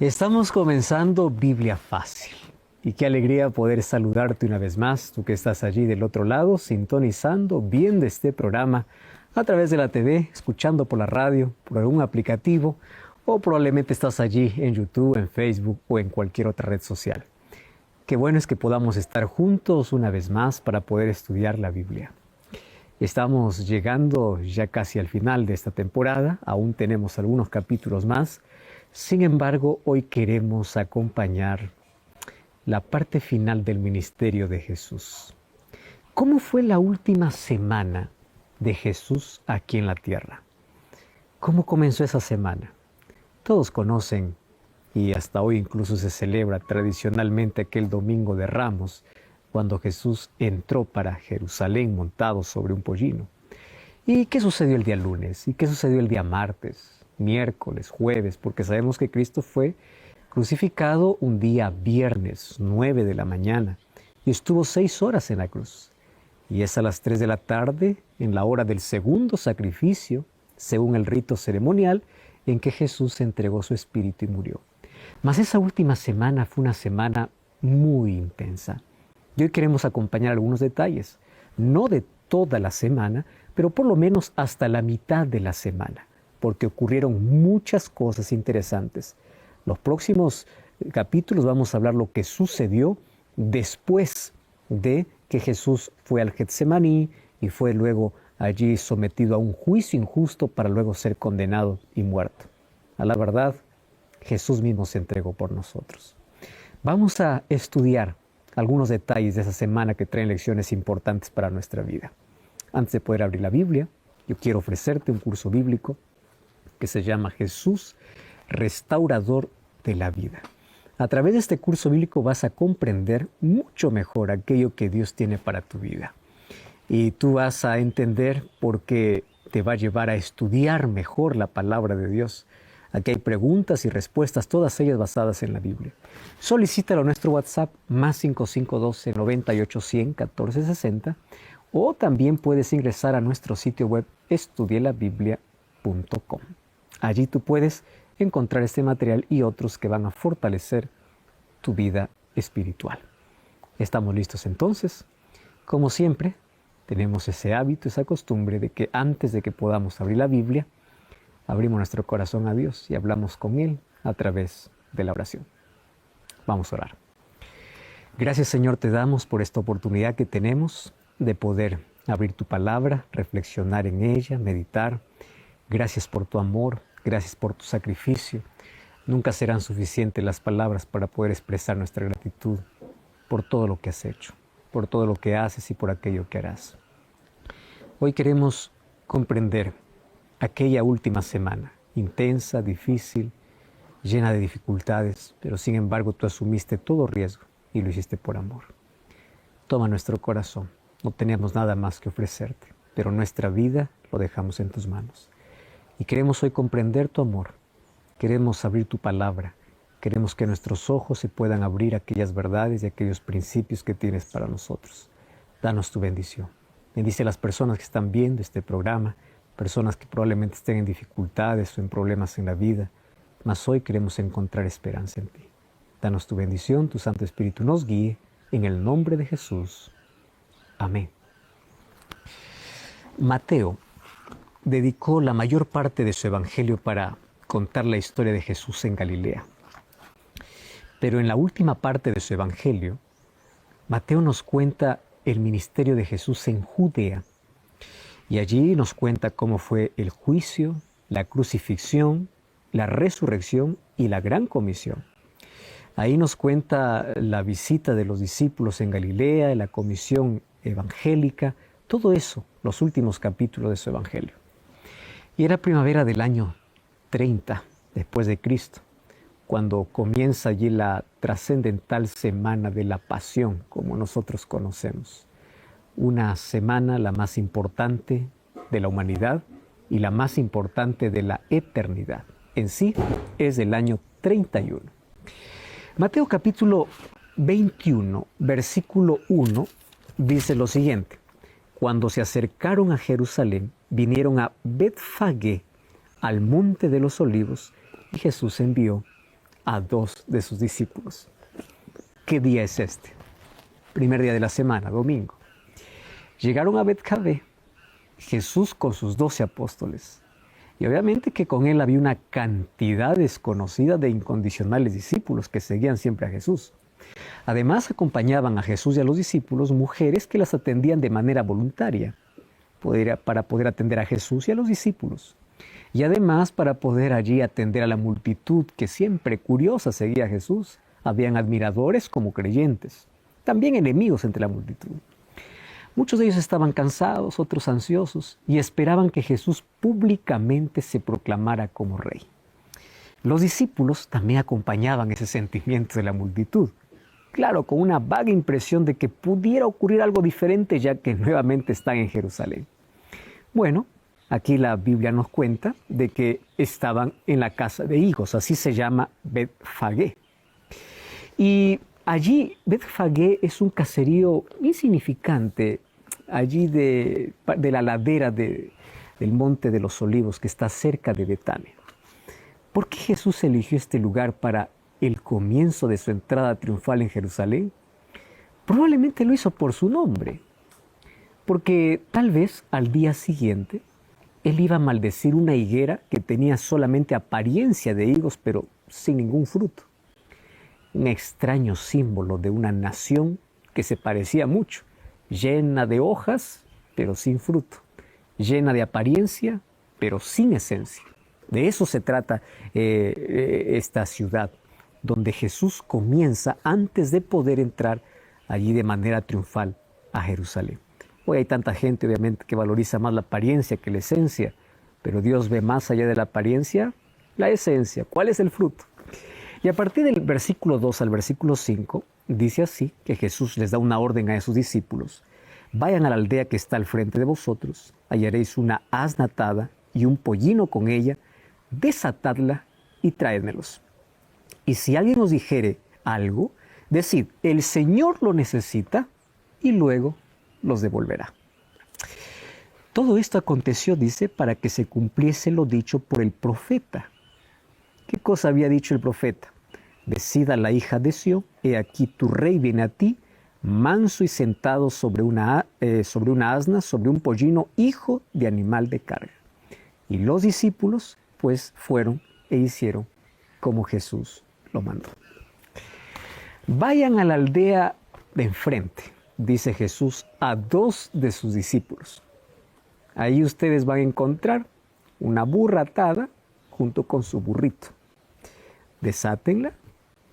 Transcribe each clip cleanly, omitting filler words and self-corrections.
Estamos comenzando Biblia Fácil. Y qué alegría poder saludarte una vez más, tú que estás allí del otro lado, sintonizando, viendo este programa a través de la TV, escuchando por la radio, por algún aplicativo, o probablemente estás allí en YouTube, en Facebook o en cualquier otra red social. Qué bueno es que podamos estar juntos una vez más para poder estudiar la Biblia. Estamos llegando ya casi al final de esta temporada, aún tenemos algunos capítulos más. Sin embargo, hoy queremos acompañar la parte final del ministerio de Jesús. ¿Cómo fue la última semana de Jesús aquí en la tierra? ¿Cómo comenzó esa semana? Todos conocen, y hasta hoy incluso se celebra tradicionalmente aquel Domingo de Ramos, cuando Jesús entró para Jerusalén montado sobre un pollino. ¿Y qué sucedió el día lunes? ¿Y qué sucedió el día martes, miércoles, jueves? Porque sabemos que Cristo fue crucificado un día viernes, 9 de la mañana, y estuvo 6 horas en la cruz. Y es a las 3 de la tarde, en la hora del segundo sacrificio, según el rito ceremonial, en que Jesús entregó su espíritu y murió. Mas esa última semana fue una semana muy intensa. Y hoy queremos acompañar algunos detalles, no de toda la semana, pero por lo menos hasta la mitad de la semana, porque ocurrieron muchas cosas interesantes. Los próximos capítulos vamos a hablar lo que sucedió después de que Jesús fue al Getsemaní y fue luego allí sometido a un juicio injusto para luego ser condenado y muerto. A la verdad, Jesús mismo se entregó por nosotros. Vamos a estudiar algunos detalles de esa semana que traen lecciones importantes para nuestra vida. Antes de poder abrir la Biblia, yo quiero ofrecerte un curso bíblico que se llama Jesús, Restaurador de la Vida. A través de este curso bíblico vas a comprender mucho mejor aquello que Dios tiene para tu vida. Y tú vas a entender por qué te va a llevar a estudiar mejor la palabra de Dios. Aquí hay preguntas y respuestas, todas ellas basadas en la Biblia. Solicítalo a nuestro WhatsApp más 5512 98 100 14 60 o también puedes ingresar a nuestro sitio web estudielabiblia.com. Allí tú puedes encontrar este material y otros que van a fortalecer tu vida espiritual. ¿Estamos listos entonces? Como siempre, tenemos ese hábito, esa costumbre de que antes de que podamos abrir la Biblia, abrimos nuestro corazón a Dios y hablamos con Él a través de la oración. Vamos a orar. Gracias, Señor, te damos por esta oportunidad que tenemos de poder abrir tu palabra, reflexionar en ella, meditar. Gracias por tu amor, gracias por tu sacrificio. Nunca serán suficientes las palabras para poder expresar nuestra gratitud por todo lo que has hecho, por todo lo que haces y por aquello que harás. Hoy queremos comprender aquella última semana, intensa, difícil, llena de dificultades, pero sin embargo tú asumiste todo riesgo y lo hiciste por amor. Toma nuestro corazón, no tenemos nada más que ofrecerte, pero nuestra vida lo dejamos en tus manos. Y queremos hoy comprender tu amor, queremos abrir tu palabra, queremos que nuestros ojos se puedan abrir a aquellas verdades y aquellos principios que tienes para nosotros. Danos tu bendición. Bendice a las personas que están viendo este programa, personas que probablemente estén en dificultades o en problemas en la vida, mas hoy queremos encontrar esperanza en ti. Danos tu bendición, tu Santo Espíritu nos guíe, en el nombre de Jesús. Amén. Mateo dedicó la mayor parte de su evangelio para contar la historia de Jesús en Galilea. Pero en la última parte de su evangelio, Mateo nos cuenta el ministerio de Jesús en Judea. Y allí nos cuenta cómo fue el juicio, la crucifixión, la resurrección y la gran comisión. Ahí nos cuenta la visita de los discípulos en Galilea, la comisión evangélica, todo eso, los últimos capítulos de su evangelio. Y era primavera del año 30 después de Cristo, cuando comienza allí la trascendental semana de la pasión, como nosotros conocemos. Una semana la más importante de la humanidad y la más importante de la eternidad. En sí es del año 31. Mateo capítulo 21, versículo 1, dice lo siguiente. Cuando se acercaron a Jerusalén, vinieron a Betfagé, al monte de los olivos, y Jesús envió a 2 de sus discípulos. ¿Qué día es este? Primer día de la semana, domingo. Llegaron a Betfagé, Jesús con sus 12 apóstoles. Y obviamente que con él había una cantidad desconocida de incondicionales discípulos que seguían siempre a Jesús. Además, acompañaban a Jesús y a los discípulos mujeres que las atendían de manera voluntaria, para poder atender a Jesús y a los discípulos. Y además para poder allí atender a la multitud que siempre curiosa seguía a Jesús. Habían admiradores como creyentes, también enemigos entre la multitud. Muchos de ellos estaban cansados, otros ansiosos, y esperaban que Jesús públicamente se proclamara como rey. Los discípulos también acompañaban ese sentimiento de la multitud, claro, con una vaga impresión de que pudiera ocurrir algo diferente ya que nuevamente están en Jerusalén. Bueno, aquí la Biblia nos cuenta de que estaban en la casa de higos, así se llama Betfagé. Y allí Betfagé es un caserío insignificante, allí de la ladera del Monte de los Olivos, que está cerca de Betania. ¿Por qué Jesús eligió este lugar para el comienzo de su entrada triunfal en Jerusalén? Probablemente lo hizo por su nombre, porque tal vez al día siguiente él iba a maldecir una higuera que tenía solamente apariencia de higos, pero sin ningún fruto. Un extraño símbolo de una nación que se parecía mucho, llena de hojas, pero sin fruto, llena de apariencia, pero sin esencia. De eso se trata esta ciudad, donde Jesús comienza antes de poder entrar allí de manera triunfal a Jerusalén. Hoy hay tanta gente, obviamente, que valoriza más la apariencia que la esencia, pero Dios ve más allá de la apariencia, la esencia. ¿Cuál es el fruto? Y a partir del versículo 2 al versículo 5, dice así que Jesús les da una orden a sus discípulos. Vayan a la aldea que está al frente de vosotros, hallaréis una asna atada y un pollino con ella, desatadla y traédmelos. Y si alguien os dijere algo, decid, el Señor lo necesita, y luego los devolverá. Todo esto aconteció, dice, para que se cumpliese lo dicho por el profeta. ¿Qué cosa había dicho el profeta? Decida la hija de Sión, he aquí tu rey viene a ti, manso y sentado sobre una asna, sobre un pollino, hijo de animal de carga. Y los discípulos, pues, fueron e hicieron como Jesús lo mandó. Vayan a la aldea de enfrente, dice Jesús a 2 de sus discípulos. Ahí ustedes van a encontrar una burra atada junto con su burrito. Desátenla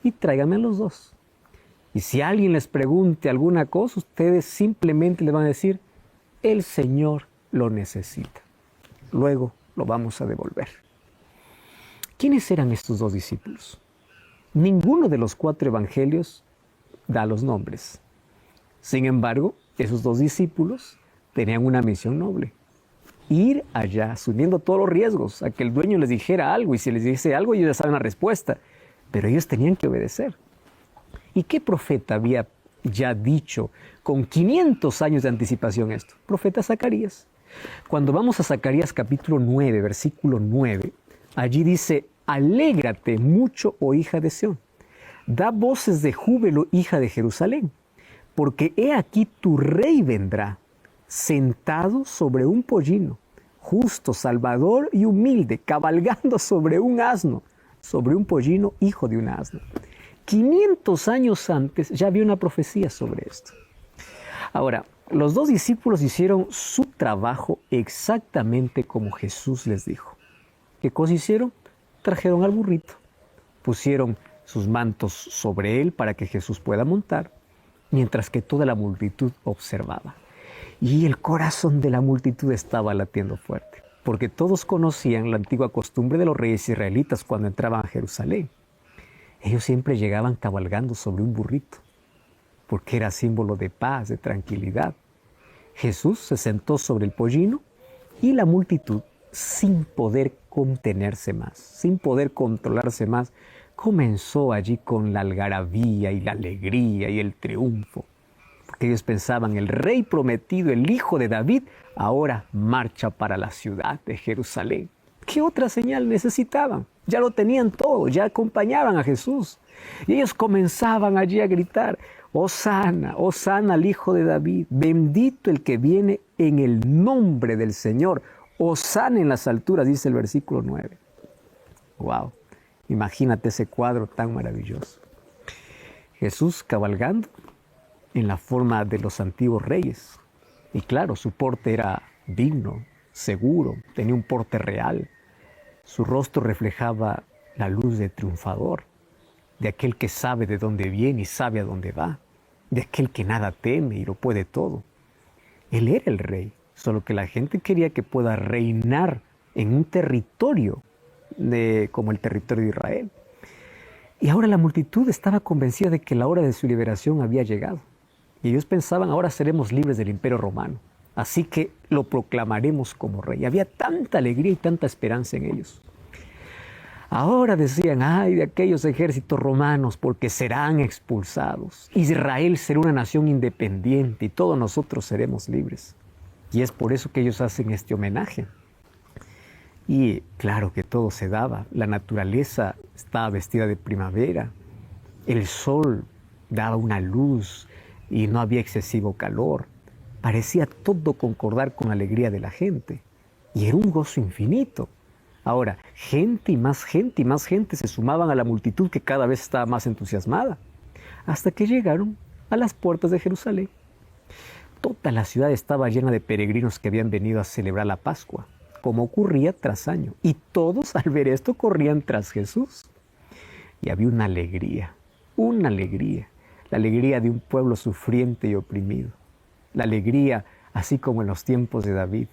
y tráiganme a los 2. Y si alguien les pregunte alguna cosa, ustedes simplemente le van a decir, el Señor lo necesita. Luego lo vamos a devolver. ¿Quiénes eran estos 2 discípulos? Ninguno de los 4 evangelios da los nombres. Sin embargo, esos 2 discípulos tenían una misión noble. Ir allá, asumiendo todos los riesgos, a que el dueño les dijera algo, y si les dice algo, ellos ya saben la respuesta. Pero ellos tenían que obedecer. ¿Y qué profeta había ya dicho con 500 años de anticipación esto? Profeta Zacarías. Cuando vamos a Zacarías capítulo 9, versículo 9, allí dice, alégrate mucho, oh hija de Sión. Da voces de júbilo, hija de Jerusalén. Porque he aquí tu rey vendrá, sentado sobre un pollino, justo, salvador y humilde, cabalgando sobre un asno, sobre un pollino, hijo de una asna. 500 años antes ya había una profecía sobre esto. Ahora, los 2 discípulos hicieron su trabajo exactamente como Jesús les dijo. ¿Qué cosa hicieron? Trajeron al burrito, pusieron sus mantos sobre él para que Jesús pueda montar, mientras que toda la multitud observaba. Y el corazón de la multitud estaba latiendo fuerte, porque todos conocían la antigua costumbre de los reyes israelitas cuando entraban a Jerusalén. Ellos siempre llegaban cabalgando sobre un burrito, porque era símbolo de paz, de tranquilidad. Jesús se sentó sobre el pollino y la multitud, sin poder contenerse más, sin poder controlarse más, comenzó allí con la algarabía y la alegría y el triunfo. Porque ellos pensaban, el rey prometido, el hijo de David, ahora marcha para la ciudad de Jerusalén. ¿Qué otra señal necesitaban? Ya lo tenían todo, ya acompañaban a Jesús. Y ellos comenzaban allí a gritar, Hosana, Hosana al Hijo de David, bendito el que viene en el nombre del Señor. Hosana en las alturas, dice el versículo 9. Wow, imagínate ese cuadro tan maravilloso. Jesús cabalgando en la forma de los antiguos reyes. Y claro, su porte era digno, seguro, tenía un porte real. Su rostro reflejaba la luz de triunfador, de aquel que sabe de dónde viene y sabe a dónde va, de aquel que nada teme y lo puede todo. Él era el rey, solo que la gente quería que pueda reinar en un territorio como el territorio de Israel. Y ahora la multitud estaba convencida de que la hora de su liberación había llegado. Y ellos pensaban, ahora seremos libres del Imperio Romano. Así que lo proclamaremos como rey. Había tanta alegría y tanta esperanza en ellos. Ahora decían, ay de aquellos ejércitos romanos, porque serán expulsados. Israel será una nación independiente y todos nosotros seremos libres. Y es por eso que ellos hacen este homenaje. Y claro que todo se daba. La naturaleza estaba vestida de primavera. El sol daba una luz y no había excesivo calor. Parecía todo concordar con la alegría de la gente. Y era un gozo infinito. Ahora, gente y más gente se sumaban a la multitud que cada vez estaba más entusiasmada. Hasta que llegaron a las puertas de Jerusalén. Toda la ciudad estaba llena de peregrinos que habían venido a celebrar la Pascua, como ocurría tras año. Y todos al ver esto corrían tras Jesús. Y había una alegría, la alegría de un pueblo sufriente y oprimido. La alegría, así como en los tiempos de David.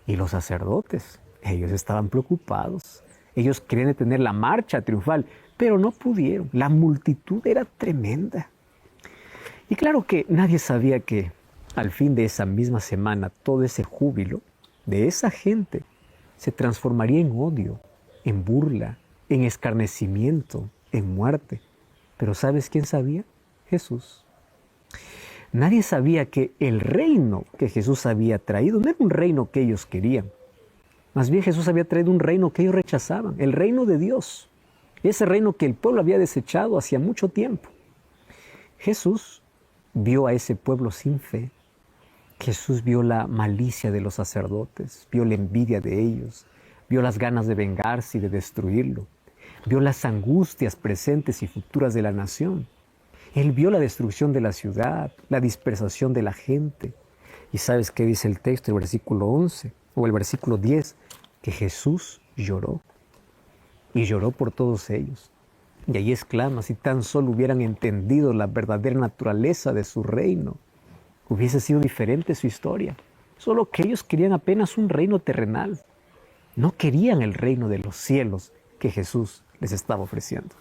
Y los sacerdotes, ellos estaban preocupados. Ellos querían detener la marcha triunfal, pero no pudieron. La multitud era tremenda. Y claro que nadie sabía que al fin de esa misma semana todo ese júbilo de esa gente se transformaría en odio, en burla, en escarnecimiento, en muerte. Pero ¿sabes quién sabía? Jesús. Nadie sabía que el reino que Jesús había traído no era un reino que ellos querían. Más bien Jesús había traído un reino que ellos rechazaban, el reino de Dios. Ese reino que el pueblo había desechado hacía mucho tiempo. Jesús vio a ese pueblo sin fe. Jesús vio la malicia de los sacerdotes, vio la envidia de ellos, vio las ganas de vengarse y de destruirlo, vio las angustias presentes y futuras de la nación. Él vio la destrucción de la ciudad, la dispersación de la gente. ¿Y sabes qué dice el texto, el versículo 11 o el versículo 10? Que Jesús lloró. Y lloró por todos ellos. Y ahí exclama, si tan solo hubieran entendido la verdadera naturaleza de su reino, hubiese sido diferente su historia. Solo que ellos querían apenas un reino terrenal. No querían el reino de los cielos que Jesús les estaba ofreciendo.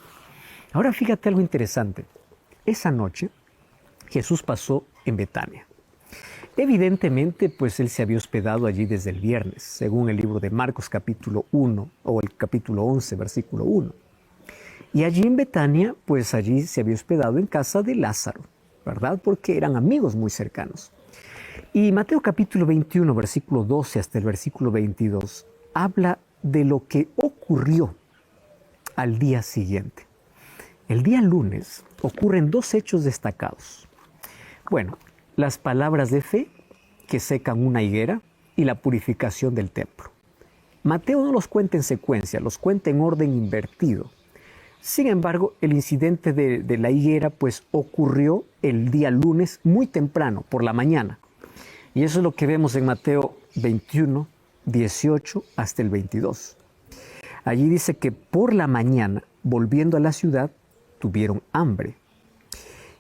Ahora fíjate algo interesante. Esa noche Jesús pasó en Betania. Evidentemente, pues él se había hospedado allí desde el viernes, según el libro de Marcos capítulo 1 o el capítulo 11, versículo 1. Y allí en Betania, pues allí se había hospedado en casa de Lázaro, ¿verdad? Porque eran amigos muy cercanos. Y Mateo capítulo 21, versículo 12 hasta el versículo 22, habla de lo que ocurrió al día siguiente. El día lunes ocurren dos hechos destacados. Bueno, las palabras de fe que secan una higuera y la purificación del templo. Mateo no los cuenta en secuencia, los cuenta en orden invertido. Sin embargo, el incidente de la higuera pues ocurrió el día lunes muy temprano, por la mañana. Y eso es lo que vemos en Mateo 21, 18 hasta el 22. Allí dice que por la mañana, volviendo a la ciudad, tuvieron hambre.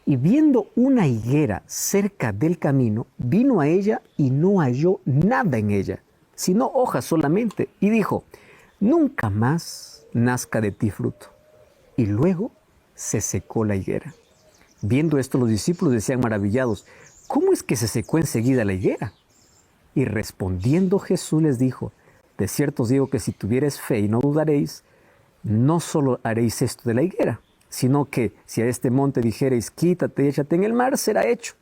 Y viendo una higuera cerca del camino, vino a ella y no halló nada en ella, sino hojas solamente, y dijo, nunca más nazca de ti fruto. Y luego se secó la higuera. Viendo esto, los discípulos decían maravillados, ¿cómo es que se secó enseguida la higuera? Y respondiendo Jesús les dijo, de cierto os digo que si tuviereis fe y no dudaréis, no solo haréis esto de la higuera, sino que si a este monte dijereis, quítate y échate en el mar, será hecho.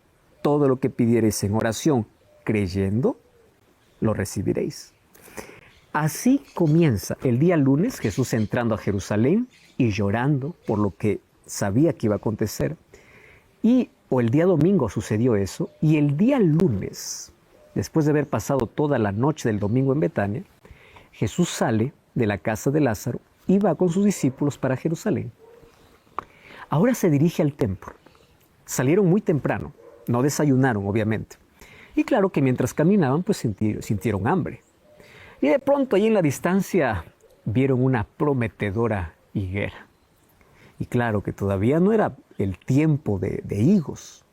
Todo lo que pidiereis en oración, creyendo, lo recibiréis. Así comienza el día lunes, Jesús entrando a Jerusalén y llorando por lo que sabía que iba a acontecer. O el día domingo sucedió eso, y el día lunes, después de haber pasado toda la noche del domingo en Betania, Jesús sale de la casa de Lázaro y va con sus discípulos para Jerusalén. Ahora se dirige al templo. Salieron muy temprano, no desayunaron obviamente. Y claro que mientras caminaban pues sintieron hambre. Y de pronto ahí en la distancia vieron una prometedora higuera. Y claro que todavía no era el tiempo de higos.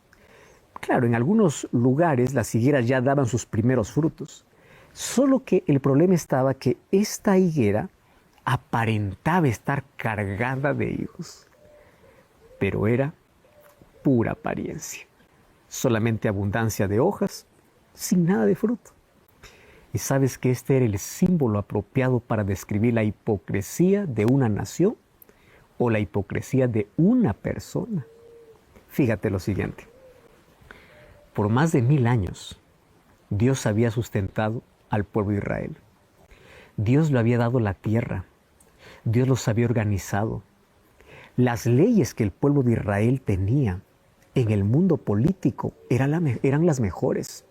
Claro, en algunos lugares las higueras ya daban sus primeros frutos. Solo que el problema estaba que esta higuera aparentaba estar cargada de higos. Pero era pura apariencia. Solamente abundancia de hojas, sin nada de fruto. Y sabes que este era el símbolo apropiado para describir la hipocresía de una nación o la hipocresía de una persona. Fíjate lo siguiente. Por más de 1000 años, Dios había sustentado al pueblo de Israel. Dios le había dado la tierra. Dios los había organizado. Las leyes que el pueblo de Israel tenía en el mundo político eran las mejores.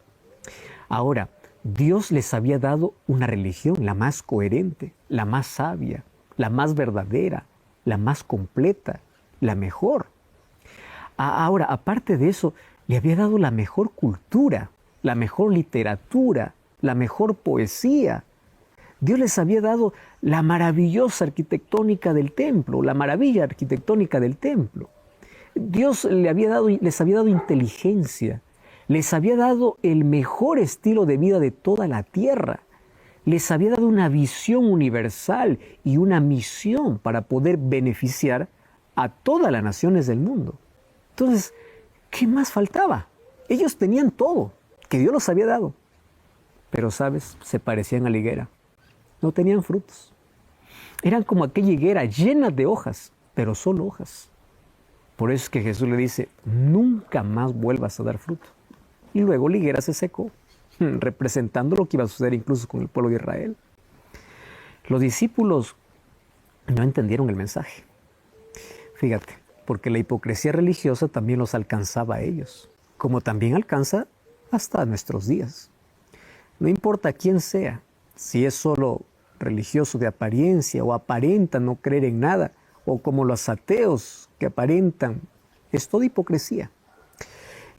Ahora, Dios les había dado una religión, la más coherente, la más sabia, la más verdadera, la más completa, la mejor. Ahora, aparte de eso, le había dado la mejor cultura, la mejor literatura, la mejor poesía. Dios les había dado la maravillosa arquitectónica del templo, la maravilla arquitectónica del templo. Dios les había dado inteligencia, les había dado el mejor estilo de vida de toda la tierra, les había dado una visión universal y una misión para poder beneficiar a todas las naciones del mundo. Entonces, ¿qué más faltaba? Ellos tenían todo que Dios los había dado, pero, ¿sabes? Se parecían a la higuera, no tenían frutos. Eran como aquella higuera llena de hojas, pero solo hojas. Por eso es que Jesús le dice, nunca más vuelvas a dar fruto. Y luego la higuera se secó, representando lo que iba a suceder incluso con el pueblo de Israel. Los discípulos no entendieron el mensaje. Fíjate, porque la hipocresía religiosa también los alcanzaba a ellos, como también alcanza hasta nuestros días. No importa quién sea, si es solo religioso de apariencia o aparenta no creer en nada, o como los ateos que aparentan, es toda hipocresía.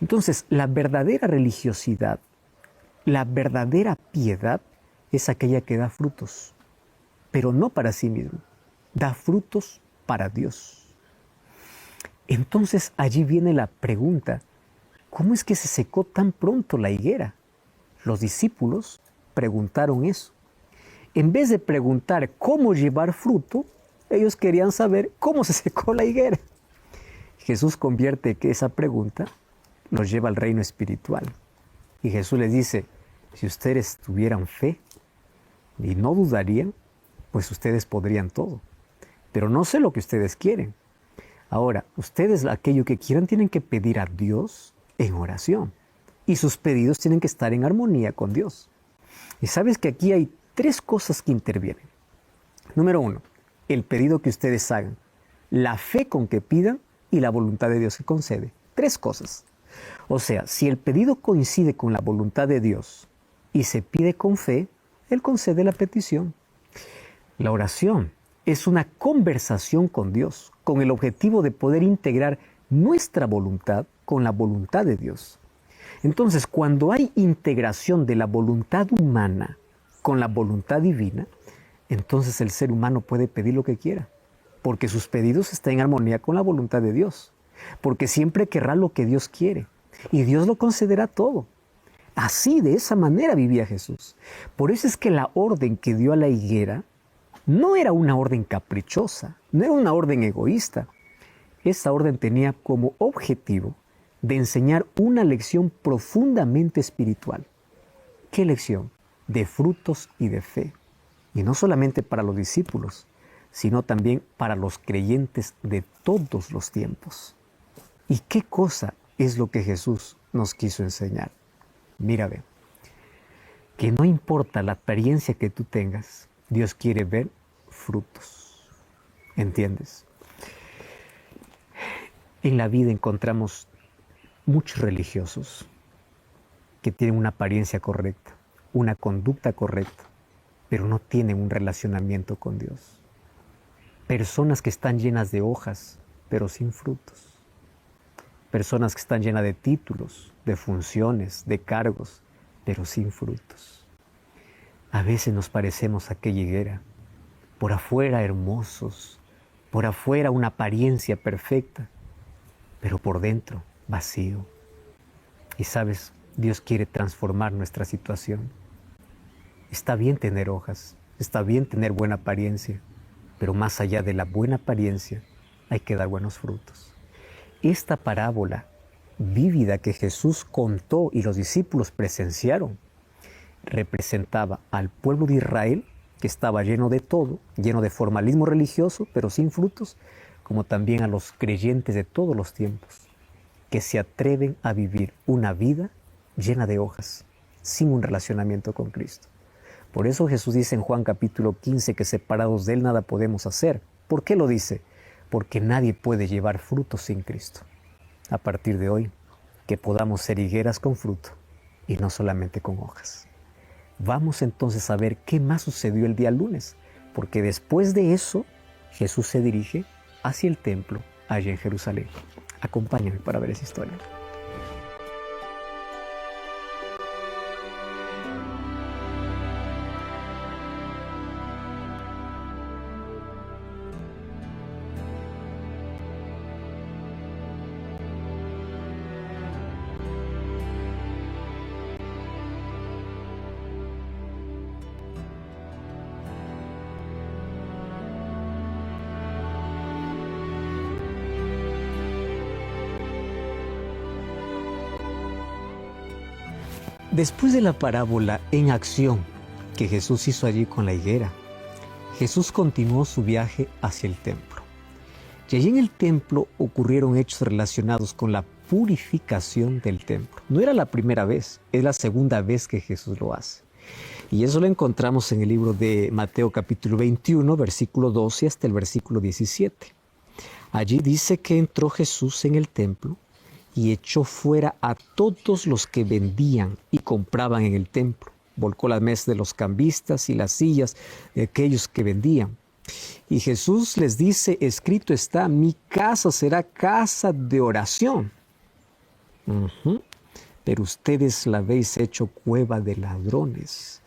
Entonces, la verdadera religiosidad, la verdadera piedad es aquella que da frutos, pero no para sí mismo, da frutos para Dios. Entonces, allí viene la pregunta, ¿cómo es que se secó tan pronto la higuera? Los discípulos preguntaron eso. En vez de preguntar cómo llevar fruto, ellos querían saber cómo se secó la higuera. Jesús convierte que esa pregunta los lleva al reino espiritual. Y Jesús les dice, si ustedes tuvieran fe y no dudarían, pues ustedes podrían todo. Pero no sé lo que ustedes quieren. Ahora, ustedes aquello que quieran tienen que pedir a Dios en oración. Y sus pedidos tienen que estar en armonía con Dios. Y sabes que aquí hay 3 cosas que intervienen. Número 1, el pedido que ustedes hagan, la fe con que pidan y la voluntad de Dios que concede. 3 cosas. O sea, si el pedido coincide con la voluntad de Dios y se pide con fe, Él concede la petición. La oración es una conversación con Dios, con el objetivo de poder integrar nuestra voluntad con la voluntad de Dios. Entonces, cuando hay integración de la voluntad humana con la voluntad divina, entonces el ser humano puede pedir lo que quiera, porque sus pedidos están en armonía con la voluntad de Dios, porque siempre querrá lo que Dios quiere, y Dios lo concederá todo. Así, de esa manera vivía Jesús. Por eso es que la orden que dio a la higuera no era una orden caprichosa, no era una orden egoísta. Esa orden tenía como objetivo de enseñar una lección profundamente espiritual. ¿Qué lección? De frutos y de fe. Y no solamente para los discípulos, sino también para los creyentes de todos los tiempos. ¿Y qué cosa es lo que Jesús nos quiso enseñar? Mira, ve. que no importa la apariencia que tú tengas, Dios quiere ver frutos. ¿Entiendes? En la vida encontramos muchos religiosos que tienen una apariencia correcta, una conducta correcta, pero no tienen un relacionamiento con Dios. Personas que están llenas de hojas, pero sin frutos. Personas que están llenas de títulos, de funciones, de cargos, pero sin frutos. A veces nos parecemos a aquella higuera, por afuera hermosos, por afuera una apariencia perfecta, pero por dentro vacío. Y sabes, Dios quiere transformar nuestra situación. Está bien tener hojas, está bien tener buena apariencia, pero más allá de la buena apariencia hay que dar buenos frutos. Esta parábola vívida que Jesús contó y los discípulos presenciaron representaba al pueblo de Israel, que estaba lleno de todo, lleno de formalismo religioso, pero sin frutos, como también a los creyentes de todos los tiempos, que se atreven a vivir una vida llena de hojas, sin un relacionamiento con Cristo. Por eso Jesús dice en Juan capítulo 15 que separados de Él nada podemos hacer. ¿Por qué lo dice? Porque nadie puede llevar frutos sin Cristo. A partir de hoy, que podamos ser higueras con fruto y no solamente con hojas. Vamos entonces a ver qué más sucedió el día lunes, porque después de eso Jesús se dirige hacia el templo allá en Jerusalén. Acompáñame para ver esa historia. Después de la parábola en acción que Jesús hizo allí con la higuera, Jesús continuó su viaje hacia el templo. Y allí en el templo ocurrieron hechos relacionados con la purificación del templo. No era la primera vez, es la segunda vez que Jesús lo hace. Y eso lo encontramos en el libro de Mateo capítulo 21, versículo 12 hasta el versículo 17. Allí dice que entró Jesús en el templo y echó fuera a todos los que vendían y compraban en el templo. Volcó las mesas de los cambistas y las sillas de aquellos que vendían. Y Jesús les dice, escrito está, mi casa será casa de oración. Pero ustedes la habéis hecho cueva de ladrones.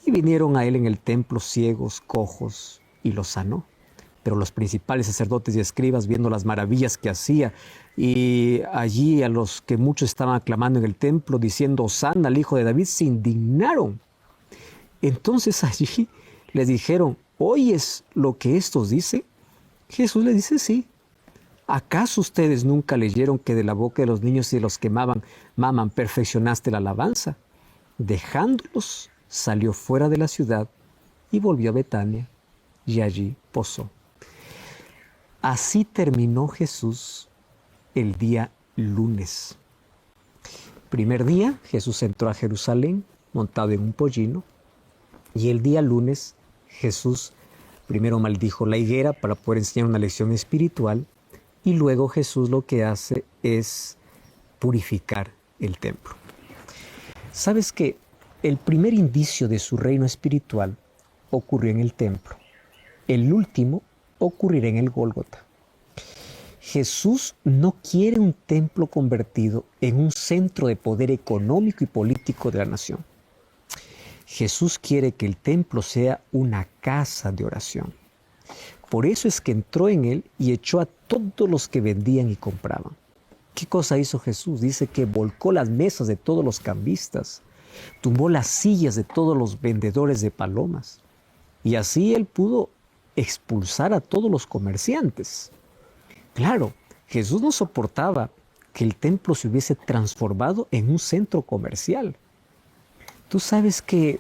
Y vinieron a él en el templo ciegos, cojos, y los sanó. Pero los principales sacerdotes y escribas, viendo las maravillas que hacía, y allí a los que muchos estaban aclamando en el templo, diciendo, Hosana al Hijo de David, se indignaron. Entonces allí les dijeron, ¿oyes lo que estos dicen? Jesús les dice, sí. ¿Acaso ustedes nunca leyeron que de la boca de los niños y de los que maman perfeccionaste la alabanza? Dejándolos, salió fuera de la ciudad y volvió a Betania, y allí posó. Así terminó Jesús el día lunes. Primer día, Jesús entró a Jerusalén montado en un pollino, y el día lunes Jesús primero maldijo la higuera para poder enseñar una lección espiritual, y luego Jesús lo que hace es purificar el templo. ¿Sabes que el primer indicio de su reino espiritual ocurrió en el templo? El último ocurrirá en el Gólgota. Jesús no quiere un templo convertido en un centro de poder económico y político de la nación. Jesús quiere que el templo sea una casa de oración. Por eso es que entró en él y echó a todos los que vendían y compraban. ¿Qué cosa hizo Jesús? Dice que volcó las mesas de todos los cambistas, tumbó las sillas de todos los vendedores de palomas, y así él pudo expulsar a todos los comerciantes. Claro, Jesús no soportaba que el templo se hubiese transformado en un centro comercial. Tú sabes que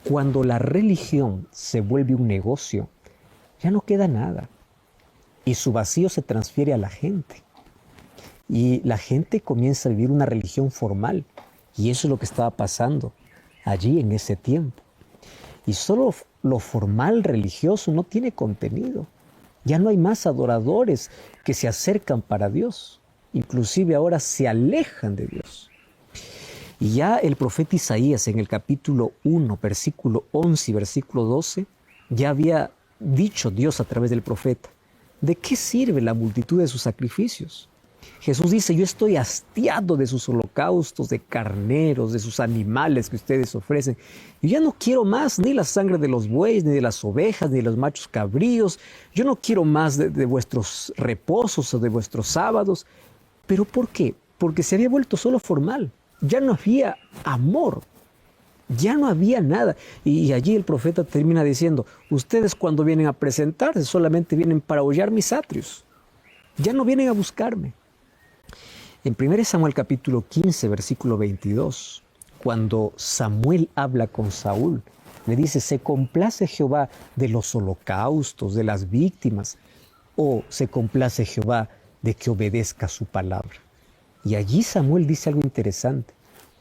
cuando la religión se vuelve un negocio, ya no queda nada. Y su vacío se transfiere a la gente. Y la gente comienza a vivir una religión formal. Y eso es lo que estaba pasando allí en ese tiempo. Y solo lo formal religioso no tiene contenido. Ya no hay más adoradores que se acercan para Dios. Inclusive ahora se alejan de Dios. Y ya el profeta Isaías en el capítulo 1, versículo 11 y versículo 12, ya había dicho Dios a través del profeta, ¿de qué sirve la multitud de sus sacrificios? Jesús dice, yo estoy hastiado de sus holocaustos, de carneros, de sus animales que ustedes ofrecen. Yo ya no quiero más ni la sangre de los bueyes, ni de las ovejas, ni de los machos cabríos. Yo no quiero más de vuestros reposos o de vuestros sábados. ¿Pero por qué? Porque se había vuelto solo formal. Ya no había amor. Ya no había nada. Y allí el profeta termina diciendo, ustedes cuando vienen a presentarse solamente vienen para hollar mis atrios. Ya no vienen a buscarme. En 1 Samuel capítulo 15, versículo 22, cuando Samuel habla con Saúl, le dice, ¿se complace Jehová de los holocaustos, de las víctimas? ¿O se complace Jehová de que obedezca su palabra? Y allí Samuel dice algo interesante.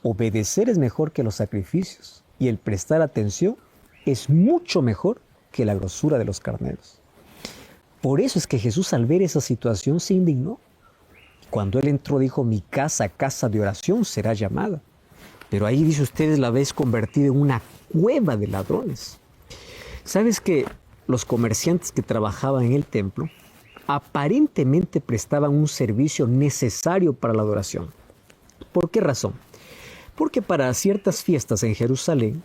Obedecer es mejor que los sacrificios y el prestar atención es mucho mejor que la grosura de los carneros. Por eso es que Jesús al ver esa situación se indignó. Cuando Él entró dijo, mi casa, casa de oración será llamada. Pero ahí dice, ustedes la habéis convertido en una cueva de ladrones. ¿Sabes que los comerciantes que trabajaban en el templo aparentemente prestaban un servicio necesario para la adoración? ¿Por qué razón? Porque para ciertas fiestas en Jerusalén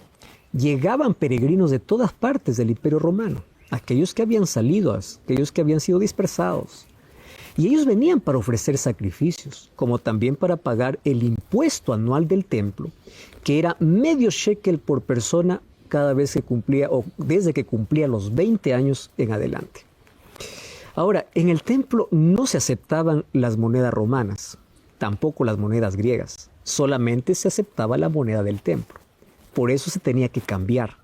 llegaban peregrinos de todas partes del Imperio Romano, aquellos que habían salido, aquellos que habían sido dispersados. Y ellos venían para ofrecer sacrificios, como también para pagar el impuesto anual del templo, que era medio shekel por persona cada vez que cumplía, o desde que cumplía los 20 años en adelante. Ahora, en el templo no se aceptaban las monedas romanas, tampoco las monedas griegas, solamente se aceptaba la moneda del templo. Por eso se tenía que cambiar.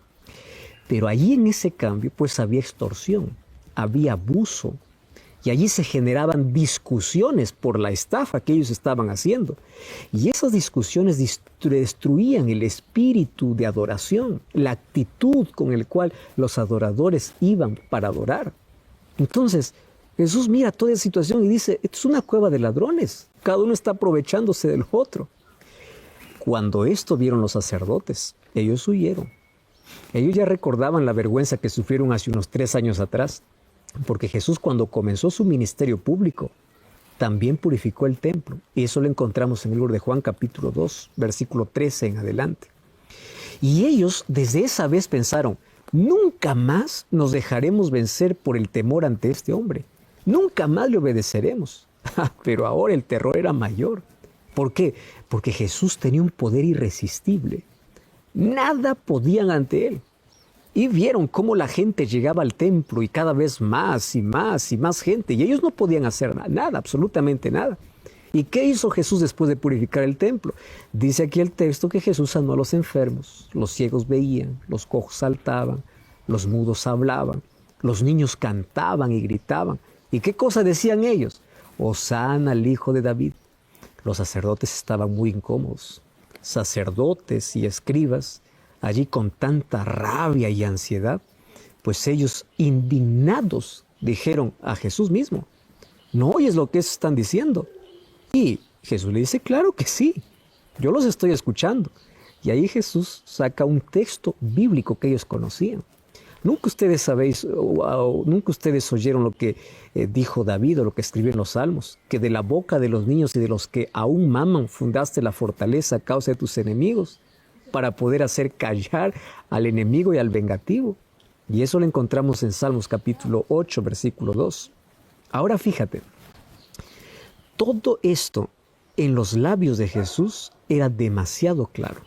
Pero allí en ese cambio pues había extorsión, había abuso, y allí se generaban discusiones por la estafa que ellos estaban haciendo. Y esas discusiones destruían el espíritu de adoración, la actitud con la cual los adoradores iban para adorar. Entonces, Jesús mira toda esa situación y dice, esto es una cueva de ladrones. Cada uno está aprovechándose del otro. Cuando esto vieron los sacerdotes, ellos huyeron. Ellos ya recordaban la vergüenza que sufrieron hace unos 3 años atrás. Porque Jesús cuando comenzó su ministerio público, también purificó el templo. Y eso lo encontramos en el libro de Juan capítulo 2, versículo 13 en adelante. Y ellos desde esa vez pensaron, nunca más nos dejaremos vencer por el temor ante este hombre. Nunca más le obedeceremos. Pero ahora el terror era mayor. ¿Por qué? Porque Jesús tenía un poder irresistible. Nada podían ante él. Y vieron cómo la gente llegaba al templo y cada vez más y más y más gente. Y ellos no podían hacer nada, absolutamente nada. ¿Y qué hizo Jesús después de purificar el templo? Dice aquí el texto que Jesús sanó a los enfermos, los ciegos veían, los cojos saltaban, los mudos hablaban, los niños cantaban y gritaban. ¿Y qué cosa decían ellos? Hosana al Hijo de David. Los sacerdotes estaban muy incómodos. Sacerdotes y escribas allí con tanta rabia y ansiedad, pues ellos indignados dijeron a Jesús mismo, ¿no oyes lo que están diciendo? Y Jesús le dice, claro que sí, yo los estoy escuchando. Y ahí Jesús saca un texto bíblico que ellos conocían. Nunca ustedes sabéis, nunca ustedes oyeron lo que dijo David o lo que escribió en los Salmos, que de la boca de los niños y de los que aún maman fundaste la fortaleza a causa de tus enemigos, para poder hacer callar al enemigo y al vengativo. Y eso lo encontramos en Salmos capítulo 8, versículo 2. Ahora fíjate, todo esto en los labios de Jesús era demasiado claro.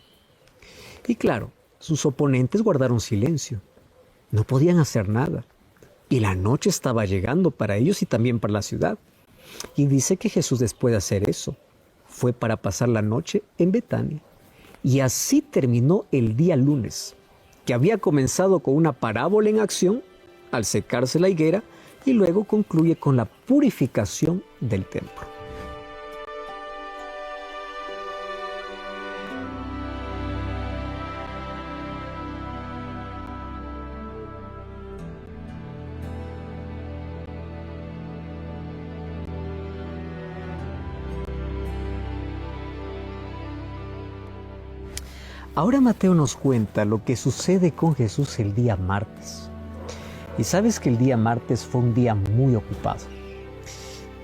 Y claro, sus oponentes guardaron silencio. No podían hacer nada. Y la noche estaba llegando para ellos y también para la ciudad. Y dice que Jesús, después de hacer eso, fue para pasar la noche en Betania. Y así terminó el día lunes, que había comenzado con una parábola en acción al secarse la higuera y luego concluye con la purificación del templo. Ahora Mateo nos cuenta lo que sucede con Jesús el día martes. Y sabes que el día martes fue un día muy ocupado.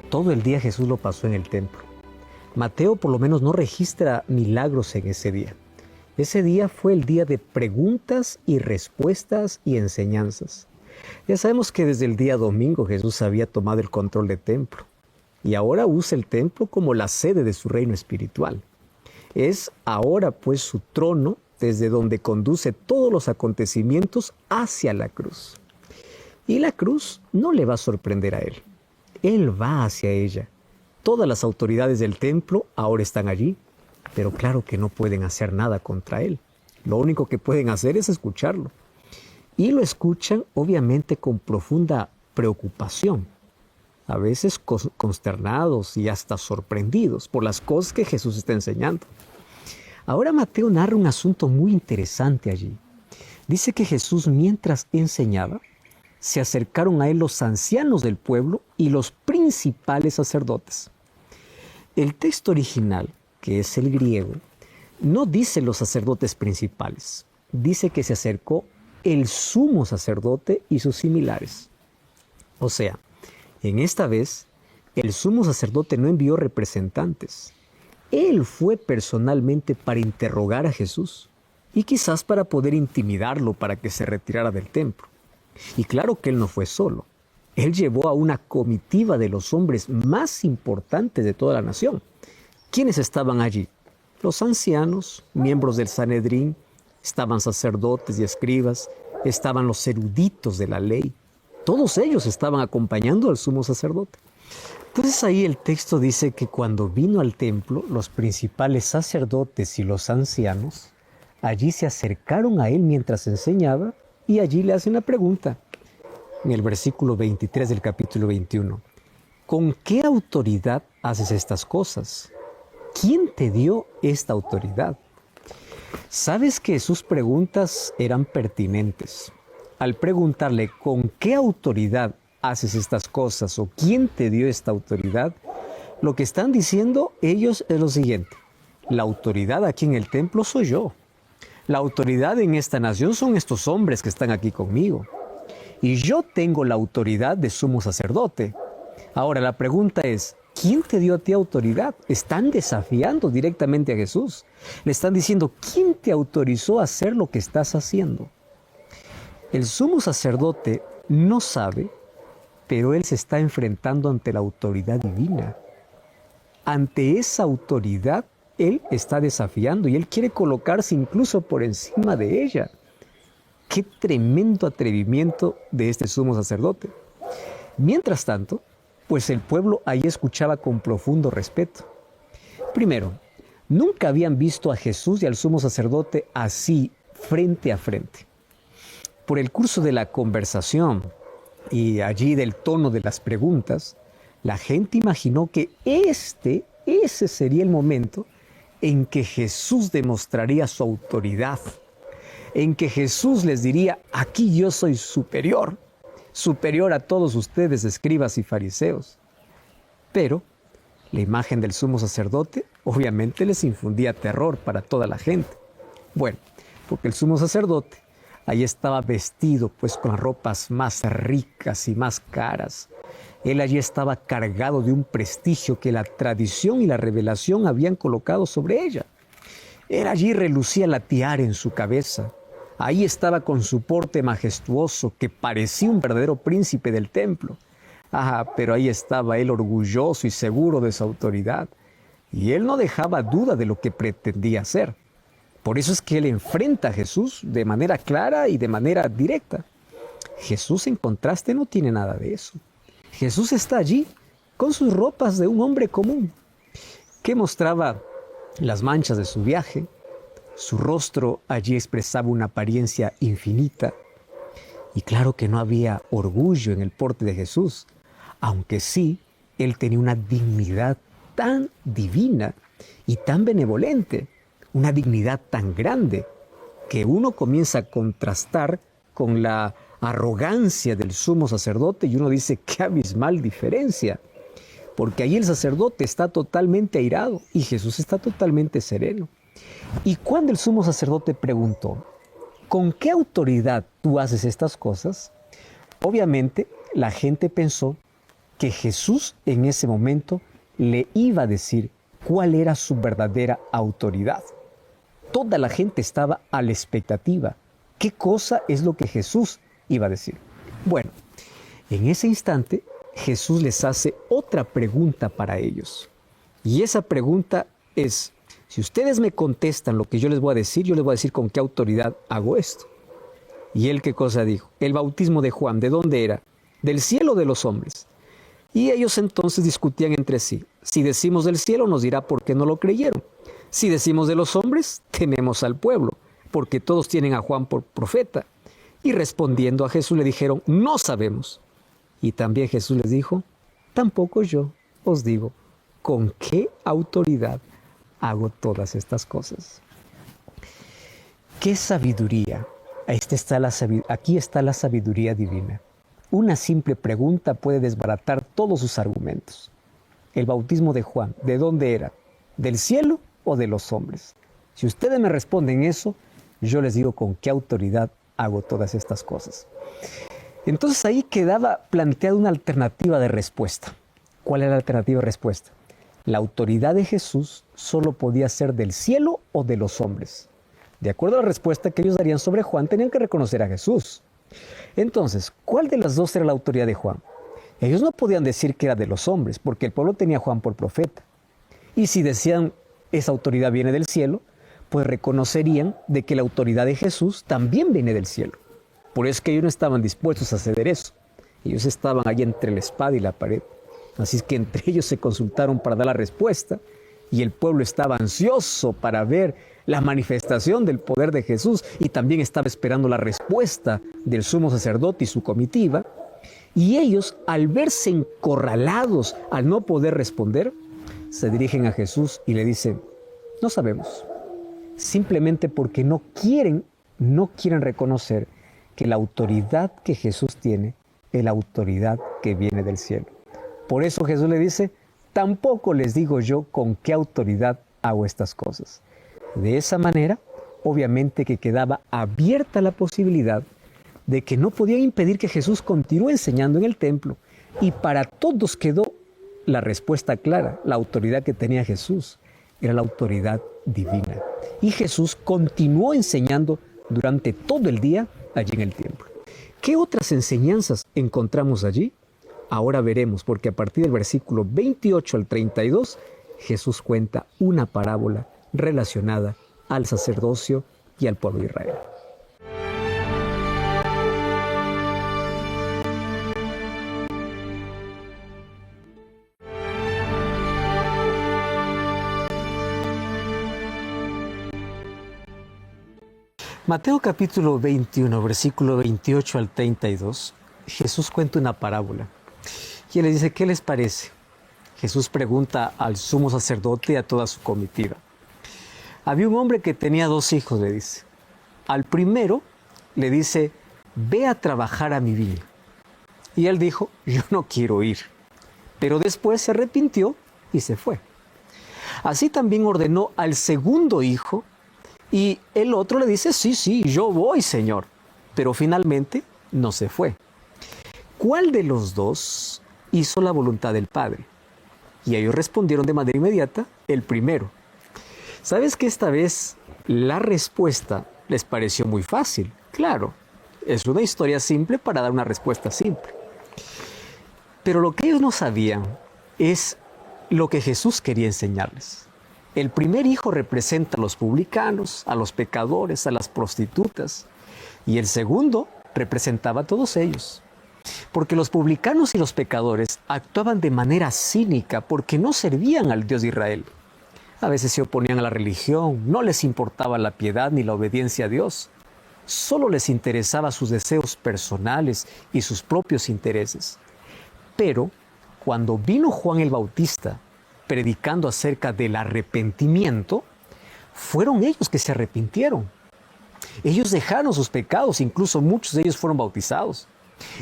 Todo el día Jesús lo pasó en el templo. Mateo por lo menos no registra milagros en ese día. Ese día fue el día de preguntas y respuestas y enseñanzas. Ya sabemos que desde el día domingo Jesús había tomado el control del templo y ahora usa el templo como la sede de su reino espiritual. Es ahora pues su trono desde donde conduce todos los acontecimientos hacia la cruz. Y la cruz no le va a sorprender a él. Él va hacia ella. Todas las autoridades del templo ahora están allí, pero claro que no pueden hacer nada contra él. Lo único que pueden hacer es escucharlo. Y lo escuchan obviamente con profunda preocupación, a veces consternados y hasta sorprendidos por las cosas que Jesús está enseñando. Ahora Mateo narra un asunto muy interesante allí. Dice que Jesús, mientras enseñaba, se acercaron a él los ancianos del pueblo y los principales sacerdotes. El texto original, que es el griego, no dice los sacerdotes principales, dice que se acercó el sumo sacerdote y sus similares. O sea, en esta vez, el sumo sacerdote no envió representantes. Él fue personalmente para interrogar a Jesús y quizás para poder intimidarlo para que se retirara del templo. Y claro que él no fue solo. Él llevó a una comitiva de los hombres más importantes de toda la nación. ¿Quiénes estaban allí? Los ancianos, miembros del Sanedrín, estaban sacerdotes y escribas, estaban los eruditos de la ley. Todos ellos estaban acompañando al sumo sacerdote. Entonces ahí el texto dice que cuando vino al templo, los principales sacerdotes y los ancianos, allí se acercaron a él mientras enseñaba y allí le hacen la pregunta. En el versículo 23 del capítulo 21, ¿con qué autoridad haces estas cosas? ¿Quién te dio esta autoridad? Sabes que sus preguntas eran pertinentes. Al preguntarle ¿con qué autoridad haces estas cosas? O ¿quién te dio esta autoridad? Lo que están diciendo ellos es lo siguiente. La autoridad aquí en el templo soy yo. La autoridad en esta nación son estos hombres que están aquí conmigo. Y yo tengo la autoridad de sumo sacerdote. Ahora la pregunta es, ¿quién te dio a ti autoridad? Están desafiando directamente a Jesús. Le están diciendo, ¿quién te autorizó a hacer lo que estás haciendo? El sumo sacerdote no sabe, pero él se está enfrentando ante la autoridad divina. Ante esa autoridad, él está desafiando y él quiere colocarse incluso por encima de ella. ¡Qué tremendo atrevimiento de este sumo sacerdote! Mientras tanto, pues el pueblo ahí escuchaba con profundo respeto. Primero, nunca habían visto a Jesús y al sumo sacerdote así, frente a frente. Por el curso de la conversación y allí del tono de las preguntas, la gente imaginó que ese sería el momento en que Jesús demostraría su autoridad, en que Jesús les diría, aquí yo soy superior a todos ustedes, escribas y fariseos. Pero la imagen del sumo sacerdote obviamente les infundía terror para toda la gente. Bueno, porque el sumo sacerdote ahí estaba vestido pues con las ropas más ricas y más caras. Él allí estaba cargado de un prestigio que la tradición y la revelación habían colocado sobre ella. Él allí relucía la tiara en su cabeza. Ahí estaba con su porte majestuoso que parecía un verdadero príncipe del templo. Pero ahí estaba él orgulloso y seguro de su autoridad. Y él no dejaba duda de lo que pretendía hacer. Por eso es que él enfrenta a Jesús de manera clara y de manera directa. Jesús, en contraste, no tiene nada de eso. Jesús está allí con sus ropas de un hombre común, que mostraba las manchas de su viaje. Su rostro allí expresaba una apariencia infinita. Y claro que no había orgullo en el porte de Jesús, aunque sí, él tenía una dignidad tan divina y tan benevolente, una dignidad tan grande, que uno comienza a contrastar con la arrogancia del sumo sacerdote y uno dice, qué abismal diferencia, porque ahí el sacerdote está totalmente airado y Jesús está totalmente sereno. Y cuando el sumo sacerdote preguntó, ¿con qué autoridad tú haces estas cosas? Obviamente la gente pensó que Jesús en ese momento le iba a decir cuál era su verdadera autoridad. Toda la gente estaba a la expectativa. ¿Qué cosa es lo que Jesús iba a decir? Bueno, en ese instante Jesús les hace otra pregunta para ellos. Y esa pregunta es, si ustedes me contestan lo que yo les voy a decir, yo les voy a decir con qué autoridad hago esto. ¿Y él qué cosa dijo? El bautismo de Juan, ¿de dónde era? ¿Del cielo o de los hombres? Y ellos entonces discutían entre sí. Si decimos del cielo, nos dirá por qué no lo creyeron. Si decimos de los hombres, tememos al pueblo, porque todos tienen a Juan por profeta. Y respondiendo a Jesús le dijeron, no sabemos. Y también Jesús les dijo, tampoco yo os digo, ¿con qué autoridad hago todas estas cosas? ¡Qué sabiduría! Aquí está la sabiduría divina. Una simple pregunta puede desbaratar todos sus argumentos. El bautismo de Juan, ¿de dónde era? ¿Del cielo o de los hombres? Si ustedes me responden eso, yo les digo con qué autoridad hago todas estas cosas. Entonces ahí quedaba planteada una alternativa de respuesta. ¿Cuál era la alternativa de respuesta? La autoridad de Jesús solo podía ser del cielo o de los hombres. De acuerdo a la respuesta que ellos darían sobre Juan, tenían que reconocer a Jesús. Entonces, ¿cuál de las dos era la autoridad de Juan? Ellos no podían decir que era de los hombres, porque el pueblo tenía a Juan por profeta. Y si decían, esa autoridad viene del cielo, pues reconocerían de que la autoridad de Jesús también viene del cielo. Por eso es que ellos no estaban dispuestos a ceder eso. Ellos estaban allí entre la espada y la pared. Así es que entre ellos se consultaron para dar la respuesta, y el pueblo estaba ansioso para ver la manifestación del poder de Jesús, y también estaba esperando la respuesta del sumo sacerdote y su comitiva. Y ellos, al verse encorralados, al no poder responder, se dirigen a Jesús y le dicen, no sabemos. Simplemente porque no quieren reconocer que la autoridad que Jesús tiene es la autoridad que viene del cielo. Por eso Jesús le dice, tampoco les digo yo con qué autoridad hago estas cosas. De esa manera, obviamente que quedaba abierta la posibilidad de que no podían impedir que Jesús continúe enseñando en el templo. Y para todos quedó la respuesta clara. La autoridad que tenía Jesús era la autoridad divina. Y Jesús continuó enseñando durante todo el día allí en el templo. ¿Qué otras enseñanzas encontramos allí? Ahora veremos, porque a partir del versículo 28 al 32, Jesús cuenta una parábola relacionada al sacerdocio y al pueblo de Israel. Mateo capítulo 21, versículo 28 al 32, Jesús cuenta una parábola. Y él le dice, ¿qué les parece? Jesús pregunta al sumo sacerdote y a toda su comitiva. Había un hombre que tenía 2 hijos, le dice. Al primero le dice, ve a trabajar a mi viña. Y él dijo, yo no quiero ir. Pero después se arrepintió y se fue. Así también ordenó al segundo hijo, y el otro le dice, sí, yo voy, Señor. Pero finalmente no se fue. ¿Cuál de los dos hizo la voluntad del Padre? Y ellos respondieron de manera inmediata, el primero. ¿Sabes que esta vez la respuesta les pareció muy fácil? Claro, es una historia simple para dar una respuesta simple. Pero lo que ellos no sabían es lo que Jesús quería enseñarles. El primer hijo representa a los publicanos, a los pecadores, a las prostitutas. Y el segundo representaba a todos ellos. Porque los publicanos y los pecadores actuaban de manera cínica porque no servían al Dios de Israel. A veces se oponían a la religión, no les importaba la piedad ni la obediencia a Dios. Solo les interesaba sus deseos personales y sus propios intereses. Pero cuando vino Juan el Bautista predicando acerca del arrepentimiento, fueron ellos que se arrepintieron. Ellos dejaron sus pecados, incluso muchos de ellos fueron bautizados.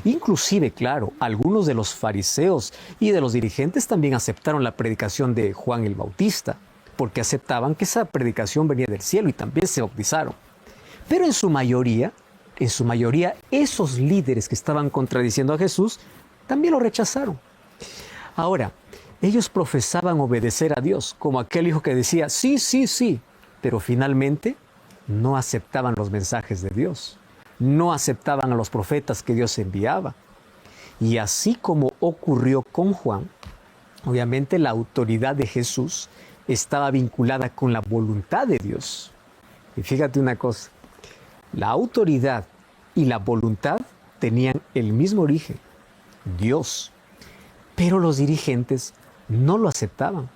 Inclusive, claro, algunos de los fariseos y de los dirigentes también aceptaron la predicación de Juan el Bautista. porque aceptaban que esa predicación venía del cielo y también se bautizaron. Pero en su mayoría, esos líderes que estaban contradiciendo a Jesús también lo rechazaron. Ahora, ellos profesaban obedecer a Dios, como aquel hijo que decía, sí, sí, sí, pero finalmente no aceptaban los mensajes de Dios, no aceptaban a los profetas que Dios enviaba. Y así como ocurrió con Juan, obviamente la autoridad de Jesús estaba vinculada con la voluntad de Dios. Y fíjate una cosa, la autoridad y la voluntad tenían el mismo origen, Dios. Pero los dirigentes no lo aceptaban.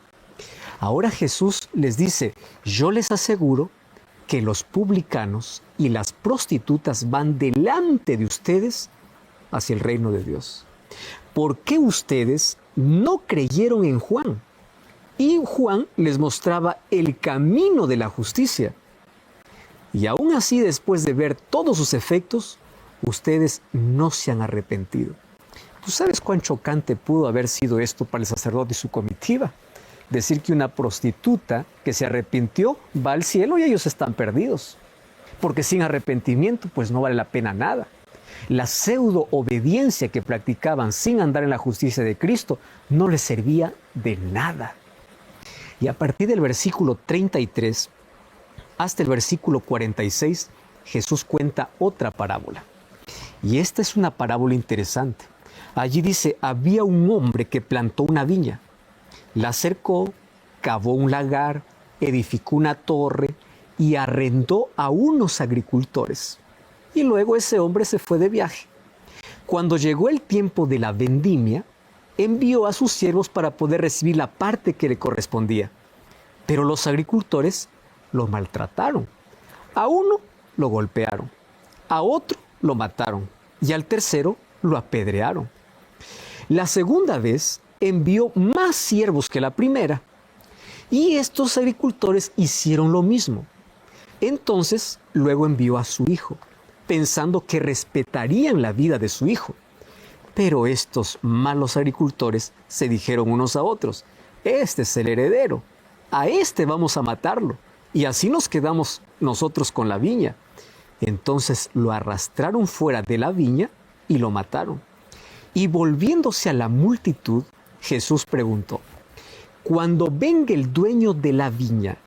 Ahora Jesús les dice, yo les aseguro que los publicanos y las prostitutas van delante de ustedes hacia el reino de Dios. ¿Por qué ustedes no creyeron en Juan? Y Juan les mostraba el camino de la justicia. Y aún así, después de ver todos sus efectos, ustedes no se han arrepentido. ¿Tú sabes cuán chocante pudo haber sido esto para el sacerdote y su comitiva? Decir que una prostituta que se arrepintió va al cielo y ellos están perdidos. Porque sin arrepentimiento, pues no vale la pena nada. La pseudo obediencia que practicaban sin andar en la justicia de Cristo no les servía de nada. Y a partir del versículo 33 hasta el versículo 46, Jesús cuenta otra parábola. Y esta es una parábola interesante. Allí dice, había un hombre que plantó una viña, la cercó, cavó un lagar, edificó una torre y arrendó a unos agricultores. Y luego ese hombre se fue de viaje. Cuando llegó el tiempo de la vendimia, envió a sus siervos para poder recibir la parte que le correspondía. Pero los agricultores lo maltrataron. A uno lo golpearon, a otro lo mataron y al tercero lo apedrearon. La segunda vez envió más siervos que la primera y estos agricultores hicieron lo mismo. Entonces luego envió a su hijo, pensando que respetarían la vida de su hijo. Pero estos malos agricultores se dijeron unos a otros, este es el heredero, a este vamos a matarlo y así nos quedamos nosotros con la viña. Entonces lo arrastraron fuera de la viña y lo mataron. Y volviéndose a la multitud, Jesús preguntó, cuando venga el dueño de la viña,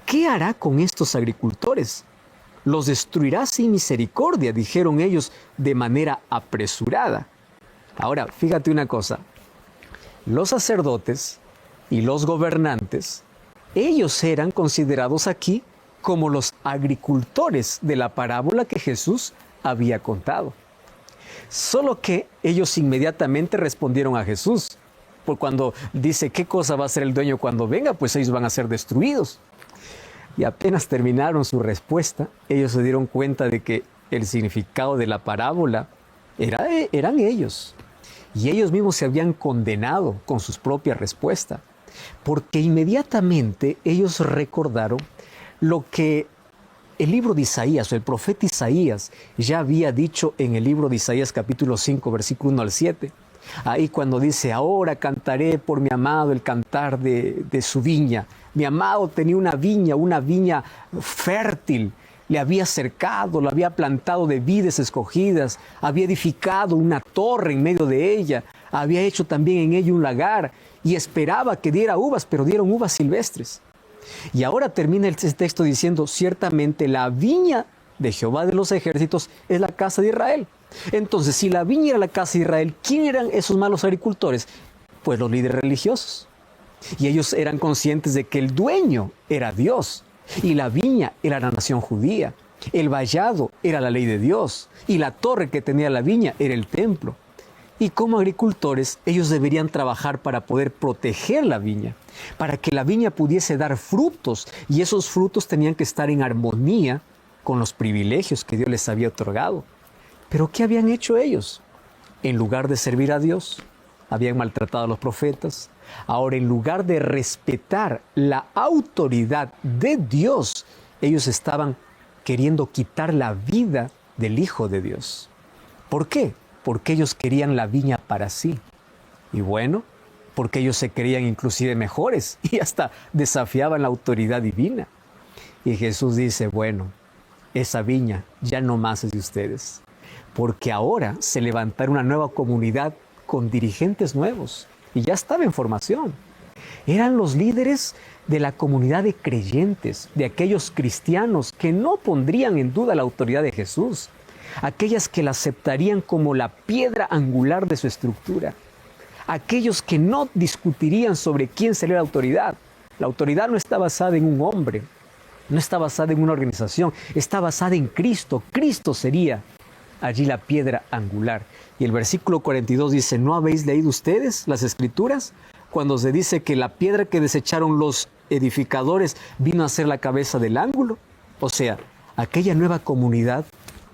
¿qué hará con estos agricultores? Los destruirá sin misericordia, dijeron ellos de manera apresurada. Ahora, fíjate una cosa, los sacerdotes y los gobernantes, ellos eran considerados aquí como los agricultores de la parábola que Jesús había contado. Solo que ellos inmediatamente respondieron a Jesús. Por cuando dice, ¿qué cosa va a hacer el dueño cuando venga? Pues ellos van a ser destruidos. Y apenas terminaron su respuesta, ellos se dieron cuenta de que el significado de la parábola eran ellos. Y ellos mismos se habían condenado con sus propias respuestas. Porque inmediatamente ellos recordaron lo que el libro de Isaías, o el profeta Isaías, ya había dicho en el libro de Isaías capítulo 5, versículo 1 al 7. Ahí cuando dice, ahora cantaré por mi amado el cantar de su viña. Mi amado tenía una viña fértil. Le había cercado, lo había plantado de vides escogidas. Había edificado una torre en medio de ella. Había hecho también en ella un lagar. Y esperaba que diera uvas, pero dieron uvas silvestres. Y ahora termina el texto diciendo, ciertamente la viña de Jehová de los ejércitos es la casa de Israel. Entonces, si la viña era la casa de Israel, ¿quién eran esos malos agricultores? Pues los líderes religiosos. Y ellos eran conscientes de que el dueño era Dios, y la viña era la nación judía, el vallado era la ley de Dios, y la torre que tenía la viña era el templo. Y como agricultores, ellos deberían trabajar para poder proteger la viña, para que la viña pudiese dar frutos, y esos frutos tenían que estar en armonía con los privilegios que Dios les había otorgado. ¿Pero qué habían hecho ellos? En lugar de servir a Dios, habían maltratado a los profetas. Ahora, en lugar de respetar la autoridad de Dios, ellos estaban queriendo quitar la vida del Hijo de Dios. ¿Por qué? Porque ellos querían la viña para sí. Y bueno, porque ellos se creían inclusive mejores y hasta desafiaban la autoridad divina. Y Jesús dice, bueno, esa viña ya no más es de ustedes, porque ahora se levantará una nueva comunidad con dirigentes nuevos, y ya estaba en formación. Eran los líderes de la comunidad de creyentes, de aquellos cristianos que no pondrían en duda la autoridad de Jesús, aquellas que la aceptarían como la piedra angular de su estructura, aquellos que no discutirían sobre quién sería la autoridad. La autoridad no está basada en un hombre, no está basada en una organización, está basada en Cristo. Cristo sería allí la piedra angular. Y el versículo 42 dice, ¿no habéis leído ustedes las Escrituras? Cuando se dice que la piedra que desecharon los edificadores vino a ser la cabeza del ángulo. O sea, aquella nueva comunidad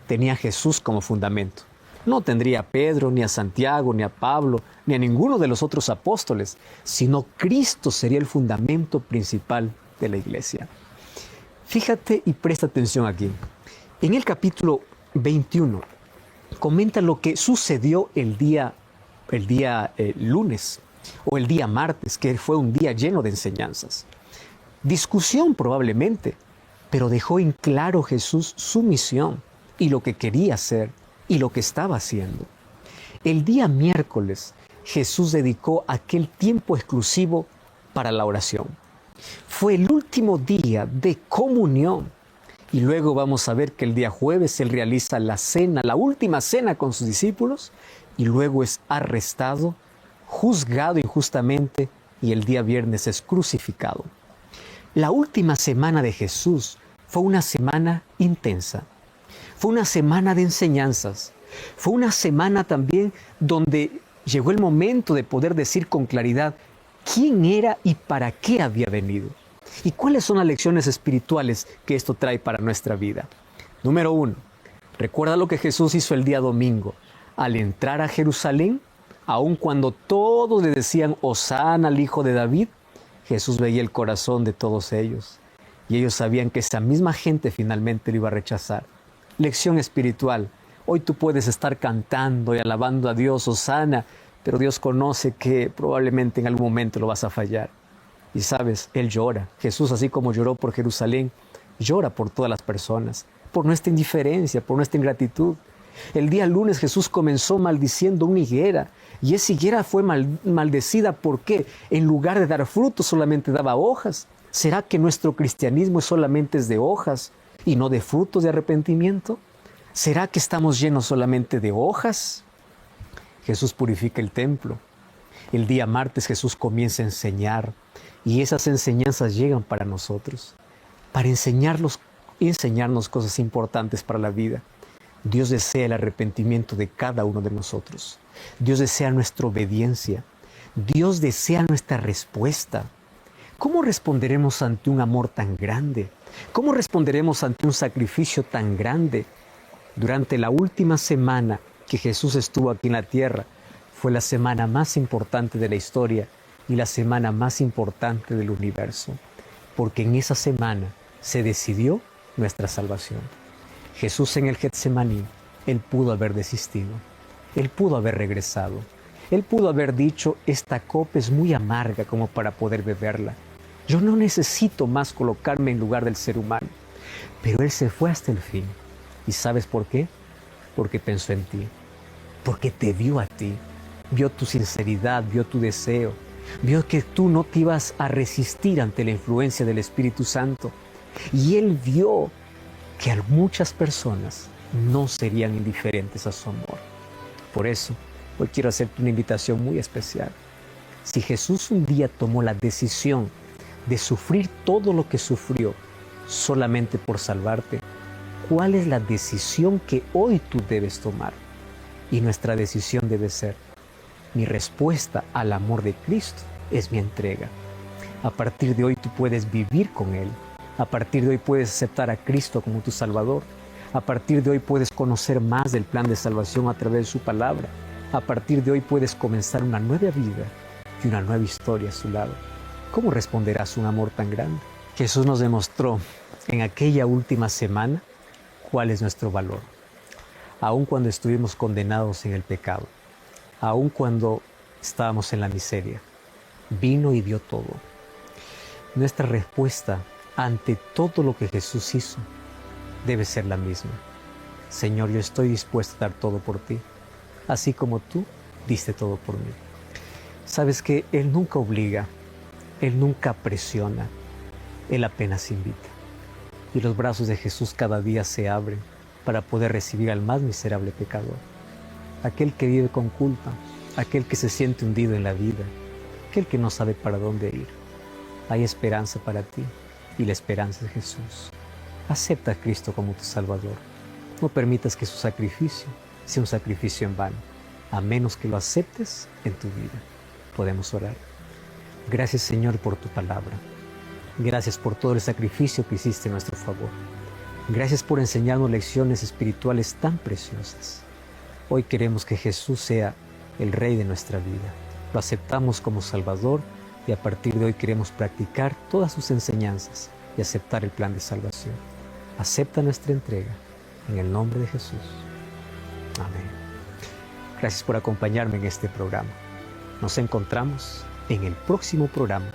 tenía a Jesús como fundamento. No tendría a Pedro, ni a Santiago, ni a Pablo, ni a ninguno de los otros apóstoles, sino Cristo sería el fundamento principal de la iglesia. Fíjate y presta atención aquí. En el capítulo 21 comenta lo que sucedió el día lunes o el día martes, que fue un día lleno de enseñanzas. Discusión probablemente, pero dejó en claro Jesús su misión y lo que quería hacer y lo que estaba haciendo. El día miércoles Jesús dedicó aquel tiempo exclusivo para la oración. Fue el último día de comunión. Y luego vamos a ver que el día jueves Él realiza la cena, la última cena con sus discípulos, y luego es arrestado, juzgado injustamente, y el día viernes es crucificado. La última semana de Jesús fue una semana intensa. Fue una semana de enseñanzas. Fue una semana también donde llegó el momento de poder decir con claridad quién era y para qué había venido. ¿Y cuáles son las lecciones espirituales que esto trae para nuestra vida? Número 1, recuerda lo que Jesús hizo el día domingo. Al entrar a Jerusalén, aun cuando todos le decían Hosana al Hijo de David, Jesús veía el corazón de todos ellos. Y ellos sabían que esa misma gente finalmente lo iba a rechazar. Lección espiritual. Hoy tú puedes estar cantando y alabando a Dios, Hosana, pero Dios conoce que probablemente en algún momento lo vas a fallar. Y sabes, Él llora. Jesús, así como lloró por Jerusalén, llora por todas las personas, por nuestra indiferencia, por nuestra ingratitud. El día lunes Jesús comenzó maldiciendo una higuera, y esa higuera fue maldecida porque en lugar de dar frutos solamente daba hojas. ¿Será que nuestro cristianismo solamente es de hojas y no de frutos de arrepentimiento? ¿Será que estamos llenos solamente de hojas? Jesús purifica el templo. El día martes Jesús comienza a enseñar, y esas enseñanzas llegan para nosotros, para enseñarnos cosas importantes para la vida. Dios desea el arrepentimiento de cada uno de nosotros. Dios desea nuestra obediencia. Dios desea nuestra respuesta. ¿Cómo responderemos ante un amor tan grande? ¿Cómo responderemos ante un sacrificio tan grande? Durante la última semana que Jesús estuvo aquí en la tierra, fue la semana más importante de la historia y la semana más importante del universo, porque en esa semana se decidió nuestra salvación. Jesús en el Getsemaní, Él pudo haber desistido, Él pudo haber regresado, Él pudo haber dicho, esta copa es muy amarga como para poder beberla. Yo no necesito más colocarme en lugar del ser humano. Pero Él se fue hasta el fin. ¿Y sabes por qué? Porque pensó en ti, porque te vio a ti, vio tu sinceridad, vio tu deseo, vio que tú no te ibas a resistir ante la influencia del Espíritu Santo. Y Él vio que a muchas personas no serían indiferentes a su amor. Por eso, hoy quiero hacerte una invitación muy especial. Si Jesús un día tomó la decisión de sufrir todo lo que sufrió solamente por salvarte, ¿cuál es la decisión que hoy tú debes tomar? Y nuestra decisión debe ser: mi respuesta al amor de Cristo es mi entrega. A partir de hoy tú puedes vivir con Él. A partir de hoy puedes aceptar a Cristo como tu Salvador. A partir de hoy puedes conocer más del plan de salvación a través de su palabra. A partir de hoy puedes comenzar una nueva vida y una nueva historia a su lado. ¿Cómo responderás a un amor tan grande? Jesús nos demostró en aquella última semana cuál es nuestro valor. Aun cuando estuvimos condenados en el pecado, aun cuando estábamos en la miseria, vino y dio todo. Nuestra respuesta ante todo lo que Jesús hizo debe ser la misma. Señor, yo estoy dispuesto a dar todo por ti, así como tú diste todo por mí. Sabes que Él nunca obliga, Él nunca presiona, Él apenas invita. Y los brazos de Jesús cada día se abren para poder recibir al más miserable pecador, aquel que vive con culpa, aquel que se siente hundido en la vida, aquel que no sabe para dónde ir. Hay esperanza para ti y la esperanza es Jesús. Acepta a Cristo como tu Salvador. No permitas que su sacrificio sea un sacrificio en vano, a menos que lo aceptes en tu vida. Podemos orar. Gracias, Señor, por tu palabra. Gracias por todo el sacrificio que hiciste en nuestro favor. Gracias por enseñarnos lecciones espirituales tan preciosas. Hoy queremos que Jesús sea el Rey de nuestra vida. Lo aceptamos como Salvador y a partir de hoy queremos practicar todas sus enseñanzas y aceptar el plan de salvación. Acepta nuestra entrega en el nombre de Jesús. Amén. Gracias por acompañarme en este programa. Nos encontramos en el próximo programa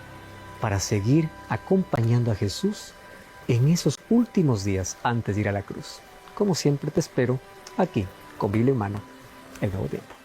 para seguir acompañando a Jesús en esos últimos días antes de ir a la cruz. Como siempre te espero aquí, con Biblia en mano, el Nuevo Tiempo.